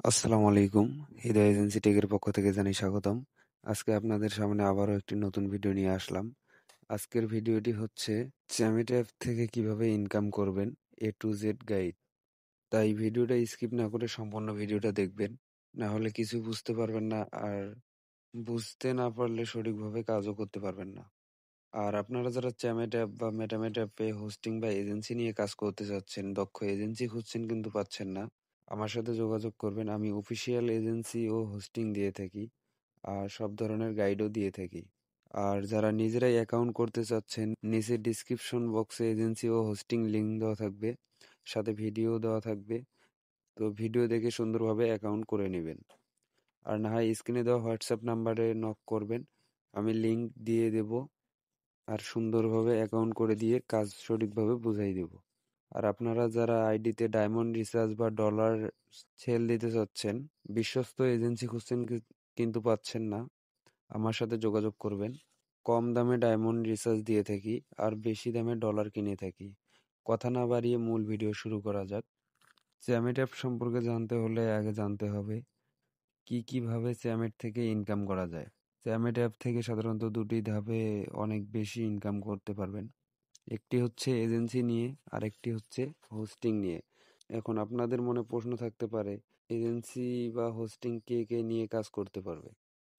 আসসালামু আলাইকুম। হৃদয় এজেন্সি টেকের পক্ষ থেকে জানাই স্বাগতম। আজকে আপনাদের সামনে আবারও একটি নতুন ভিডিও নিয়ে আসলাম। আজকের ভিডিওটি হচ্ছে জ্যামিট অ্যাপ থেকে কিভাবে ইনকাম করবেন এ টু জেড গাইড। তাই ভিডিওটা স্কিপ না করে সম্পূর্ণ ভিডিওটা দেখবেন। না হলে কিছু বুঝতে পারবেন না, আর বুঝতে না পারলে সঠিকভাবে কাজও করতে পারবেন না। আর আপনারা যারা চ্যামেট অ্যাপ বা মেটামেট অ্যাপে হোস্টিং বা এজেন্সি নিয়ে কাজ করতে চাচ্ছেন, দক্ষ এজেন্সি খুঁজছেন কিন্তু পাচ্ছেন না, আমার সাথে যোগাযোগ করবেন। আমি অফিসিয়াল এজেন্সি ও হোস্টিং দিয়ে থাকি, আর সব ধরনের গাইডও দিয়ে থাকি। আর যারা নিজেরাই অ্যাকাউন্ট করতে চাচ্ছেন, নিচে ডিসক্রিপশন বক্সে এজেন্সি ও হোস্টিং লিংক দেওয়া থাকবে, সাথে ভিডিও দেওয়া থাকবে। তো ভিডিও দেখে সুন্দরভাবে অ্যাকাউন্ট করে নেবেন। আর না হয় স্ক্রিনে দেওয়া হোয়াটসঅ্যাপ নাম্বারে নক করবেন, আমি লিংক দিয়ে দেব। আর সুন্দরভাবে অ্যাকাউন্ট করে দিয়ে কাজ সঠিকভাবে বুঝাই দেব। আর আপনারা যারা আইডিতে ডায়মন্ড রিচার্জ বা ডলার সেল দিতে চাচ্ছেন, বিশ্বস্ত এজেন্সি খুঁজছেন কিন্তু পাচ্ছেন না, আমার সাথে যোগাযোগ করবেন। কম দামে ডায়মন্ড রিচার্জ দিয়ে থাকি, আর বেশি দামে ডলার কিনে থাকি। কথা না বাড়িয়ে মূল ভিডিও শুরু করা যাক। চ্যামেট অ্যাপ সম্পর্কে জানতে হলে আগে জানতে হবে কিভাবে চ্যামেট থেকে ইনকাম করা যায়। চ্যামেট অ্যাপ থেকে সাধারণত দুটি ধাপে অনেক বেশি ইনকাম করতে পারবেন। একটি হচ্ছে এজেন্সি নিয়ে, আরেকটি হচ্ছে হোস্টিং নিয়ে। এখন আপনাদের মনে প্রশ্ন থাকতে পারে, এজেন্সি বা হোস্টিং কে কে নিয়ে কাজ করতে পারবে?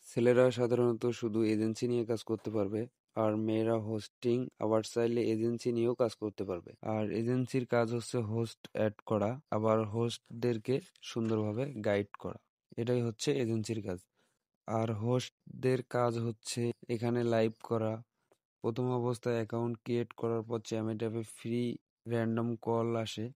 ছেলেরা সাধারণত শুধু এজেন্সি নিয়ে কাজ করতে পারবে, আর মেয়েরা হোস্টিং, আবার চাইলে এজেন্সি নিয়েও কাজ করতে পারবে। আর এজেন্সির কাজ হচ্ছে হোস্ট অ্যাড করা, আবার হোস্টদেরকে সুন্দরভাবে গাইড করা। এটাই হচ্ছে এজেন্সির কাজ। আর হোস্টদের কাজ হচ্ছে এখানে লাইভ করা। প্রথম অবস্থায় অ্যাকাউন্ট ক্রিয়েট করার পর চ্যামেট অ্যাপে ফ্রি র্যান্ডম কল আসে,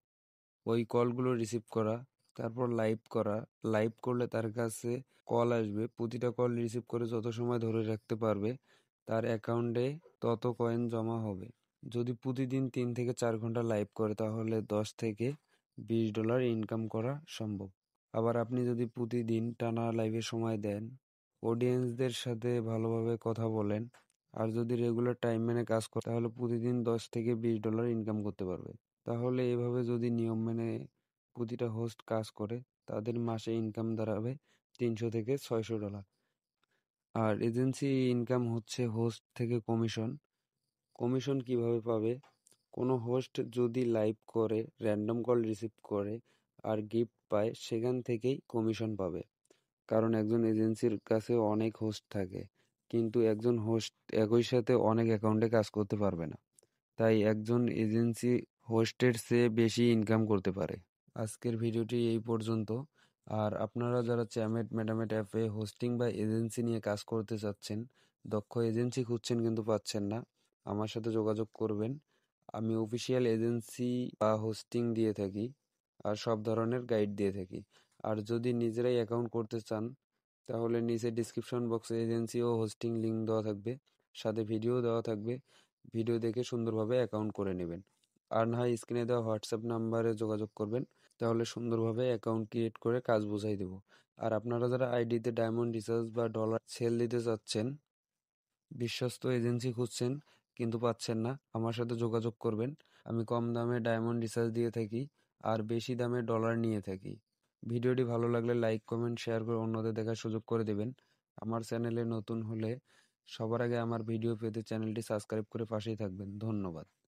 ওই কলগুলো রিসিভ করা, তারপর লাইভ করা। লাইভ করলে তার কাছে কল আসবে, প্রতিটা কল রিসিভ করে যত সময় ধরে রাখতে পারবে তার অ্যাকাউন্টে তত কয়েন জমা হবে। যদি প্রতিদিন 3 থেকে 4 ঘন্টা লাইভ করে তাহলে $10 থেকে $20 ইনকাম করা সম্ভব। আবার আপনি যদি প্রতিদিন টানা লাইভে সময় দেন, অডিয়েন্সদের সাথে ভালোভাবে কথা বলেন, আর যদি রেগুলার টাইম মেনে কাজ করেন, তাহলে প্রতিদিন $10 থেকে $20 ইনকাম করতে পারবে। তাহলে এভাবে যদি নিয়ম মেনে প্রতিটা হোস্ট কাজ করে, তাদের মাসে ইনকাম দাঁড়াবে $300 থেকে $600। আর এজেন্সি ইনকাম হচ্ছে হোস্ট থেকে কমিশন। কমিশন কিভাবে পাবে? কোনো হোস্ট যদি লাইভ করে, র্যান্ডম কল রিসিভ করে, আর গিফট পায়, সেখান থেকেই কমিশন পাবে। কারণ একজন এজেন্সির কাছে অনেক হোস্ট থাকে, কিন্তু একজন হোস্ট একই সাথে অনেক অ্যাকাউন্টে কাজ করতে পারবে না। তাই একজন এজেন্সি হোস্টের চেয়ে বেশি ইনকাম করতে পারে। আজকের ভিডিওটি এই পর্যন্ত। আর আপনারা যারা চ্যামেট মেটামেট অ্যাপে হোস্টিং বা এজেন্সি নিয়ে কাজ করতে চাচ্ছেন, দক্ষ এজেন্সি খুঁজছেন কিন্তু পাচ্ছেন না, আমার সাথে যোগাযোগ করবেন। আমি অফিসিয়াল এজেন্সি বা হোস্টিং দিয়ে থাকি, আর সব ধরনের গাইড দিয়ে থাকি। আর যদি নিজেরাই অ্যাকাউন্ট করতে চান, তাহলে নিচে ডিসক্রিপশন বক্সে এজেন্সি ও হোস্টিং লিংক দেওয়া থাকবে, সাথে ভিডিও দেওয়া থাকবে। ভিডিও দেখে সুন্দরভাবে অ্যাকাউন্ট করে নেবেন। আর না হয় স্ক্রিনে দেওয়া হোয়াটসঅ্যাপ নাম্বারে যোগাযোগ করবেন, তাহলে সুন্দরভাবে অ্যাকাউন্ট ক্রিয়েট করে কাজ বুঝাই দেবো। আর আপনারা যারা আইডিতে ডায়মন্ড রিচার্জ বা ডলার সেল দিতে চাচ্ছেন, বিশ্বস্ত এজেন্সি খুঁজছেন কিন্তু পাচ্ছেন না, আমার সাথে যোগাযোগ করবেন। আমি কম দামে ডায়মন্ড রিচার্জ দিয়ে থাকি, আর বেশি দামে ডলার নিয়ে থাকি। ভিডিওটি ভালো লাগলে লাইক, কমেন্ট, শেয়ার করে অন্যদের দেখার সুযোগ করে দেবেন। আমার চ্যানেলে নতুন হলে সবার আগে আমার ভিডিও পেতে চ্যানেলটি সাবস্ক্রাইব করে পাশেই থাকবেন। ধন্যবাদ।